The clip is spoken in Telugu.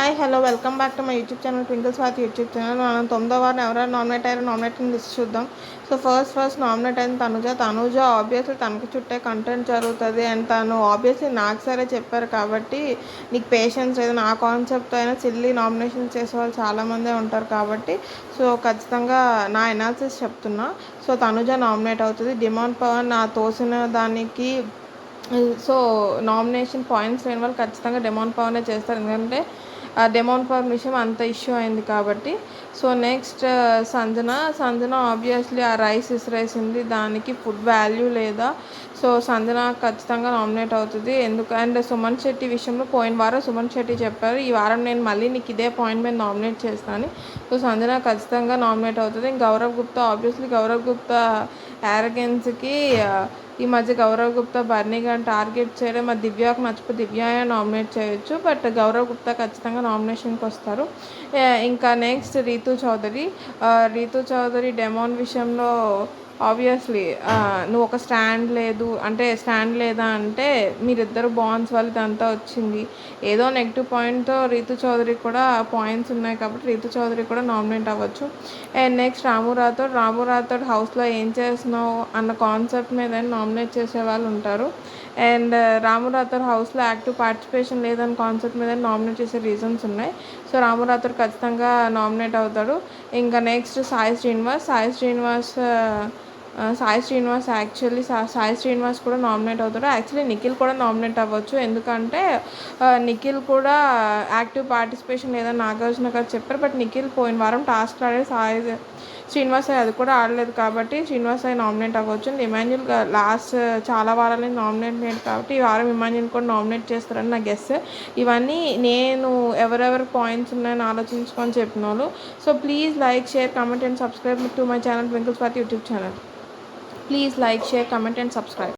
Hi hello welcome back to my YouTube channel twinkle Swathi YouTube channel. మనం 9వ వారం ఎవరైనా నామినేట్ అయ్యారో నామినేటింగ్ లిస్ట్ చూద్దాం. సో ఫస్ట్ నామినేట్ అయిన తనుజ ఆబ్వియస్లీ తనకి చుట్టే కంటెంట్ జరుగుతుంది. అండ్ తను ఆబ్వియస్లీ నాకు సరే చెప్పారు కాబట్టి నీకు పేషెన్స్ లేదు, నా కాన్సెప్ట్ అయినా సిల్లీ నామినేషన్ చేసే వాళ్ళు చాలామందే ఉంటారు కాబట్టి సో ఖచ్చితంగా నా ఎనాలిసిస్ చెప్తున్నా. సో తనుజ నామినేట్ అవుతుంది. డిమాండ్ పవన్ నా తోసిన దానికి సో నామినేషన్ పాయింట్స్ లేని వాళ్ళు ఖచ్చితంగా డెమాన్ పవర్నే చేస్తారు, ఎందుకంటే డెమాన్ పవర్ విషయం అంత ఇష్యూ అయింది కాబట్టి. సో నెక్స్ట్ సంజన ఆబ్వియస్లీ ఆ రైస్ ఇసిరేసింది, దానికి ఫుడ్ వాల్యూ లేదా. సో సంజన ఖచ్చితంగా నామినేట్ అవుతుంది. అండ్ సుమన్ శెట్టి విషయంలో పోయిన వారం సుమన్ శెట్టి చెప్పారు, ఈ వారం నేను మళ్ళీ నీకు ఇదే పాయింట్ మీద నామినేట్ చేస్తాను. సో సంజన ఖచ్చితంగా నామినేట్ అవుతుంది. గౌరవ్ గుప్తా ఆబ్వియస్లీ గౌరవ్ గుప్తా యారగెన్స్కి ఈ మధ్య గౌరవ్ గుప్తా బర్నీ గారిని టార్గెట్ చేయడం, మరి దివ్యాకు నచ్చిపోయి దివ్యానే నామినేట్ చేయొచ్చు, బట్ గౌరవ్ గుప్తా ఖచ్చితంగా నామినేషన్కి వస్తారు. ఇంకా నెక్స్ట్ రీతూ చౌదరి డెమాన్ విషయంలో ఆబ్వియస్లీ నువ్వు ఒక స్టాండ్ లేదా అంటే మీరిద్దరు బాండ్స్ వల్ల ఇదంతా వచ్చింది. ఏదో నెగిటివ్ పాయింట్తో రీతూ చౌదరి కూడా పాయింట్స్ ఉన్నాయి కాబట్టి రీతూ చౌదరి కూడా నామినేట్ అవ్వచ్చు. అండ్ నెక్స్ట్ రాము రాథోడ్ హౌస్లో ఏం చేస్తున్నావు అన్న కాన్సెప్ట్ మీద నామినేట్ చేసే వాళ్ళు ఉంటారు. అండ్ రాము రాథోడ్ హౌస్లో యాక్టివ్ పార్టిసిపేషన్ లేదని కాన్సెప్ట్ మీద నామినేట్ చేసే రీజన్స్ ఉన్నాయి. సో రాము రాథోడ్ ఖచ్చితంగా నామినేట్ అవుతాడు. ఇంకా నెక్స్ట్ సాయి శ్రీనివాస్ కూడా నామినేట్ అవుతాడు. యాక్చువల్లీ నిఖిల్ కూడా నామినేట్ అవ్వచ్చు, ఎందుకంటే నిఖిల్ కూడా యాక్టివ్ పార్టిసిపేషన్ లేదని నాగార్జున గారు చెప్పారు, బట్ నిఖిల్ పోయిన వారం టాస్క్ ఆడే శ్రీనివాస్ అది కూడా ఆడలేదు కాబట్టి శ్రీనివాస్ నామినేట్ అవ్వచ్చు. ఇమాన్యుల్ లాస్ట్ చాలా వారాలని నామినేట్ లేదు కాబట్టి ఈ వారం ఇమాన్యుల్ కూడా నామినేట్ చేస్తారని నా గెస్. ఇవన్నీ నేను ఎవరెవరి పాయింట్స్ ఉన్నాయని ఆలోచించుకొని చెప్పిన వాళ్ళు. So please like, share, comment and subscribe to my channel twinkle Swathi YouTube channel. Please like, share, comment and subscribe.